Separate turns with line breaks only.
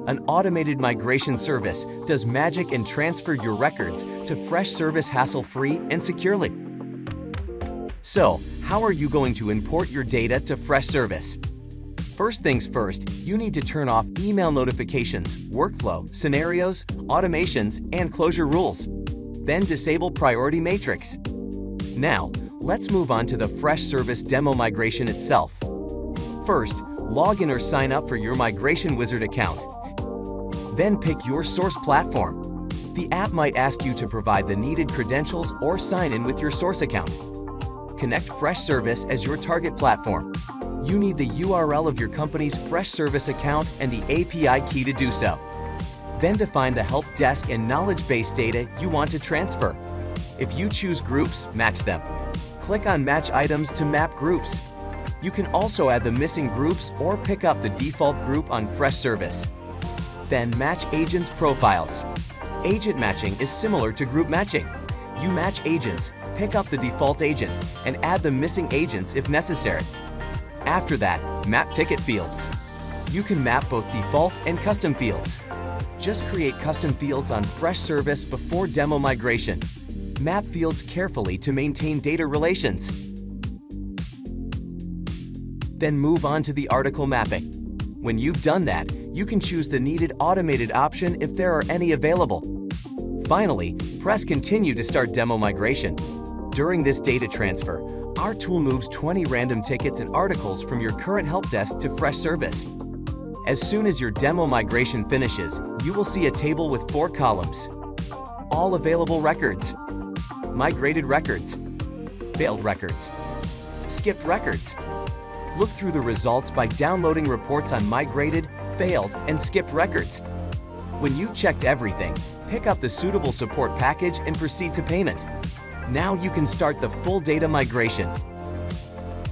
An automated migration service does magic and transfer your records to Freshservice hassle-free and securely. So, how are you going to import your data to Freshservice? First things first, you need to turn off email notifications, workflow, scenarios, automations, and closure rules. Then disable Priority Matrix. Now, let's move on to the Freshservice Demo Migration itself. First, log in or sign up for your Migration Wizard account. Then pick your source platform. The app might ask you to provide the needed credentials or sign in with your source account. Connect Freshservice as your target platform. You need the URL of your company's Freshservice account and the API key to do so. Then define the help desk and knowledge base data you want to transfer. If you choose groups, match them. Click on Match Items to map groups. You can also add the missing groups or pick up the default group on Freshservice. Then match agents' profiles. Agent matching is similar to group matching. You match agents, pick up the default agent, and add the missing agents if necessary. After that, map ticket fields. You can map both default and custom fields. Just create custom fields on Freshservice before demo migration. Map fields carefully to maintain data relations. Then move on to the article mapping. When you've done that, you can choose the needed automated option if there are any available. Finally, press Continue to start demo migration. During this data transfer, our tool moves 20 random tickets and articles from your current help desk to Freshservice. As soon as your demo migration finishes, you will see a table with 4 columns. All available records, migrated records, failed records, skipped records. Look through the results by downloading reports on migrated, failed, and skipped records. When you've checked everything, pick up the suitable support package and proceed to payment. Now you can start the full data migration.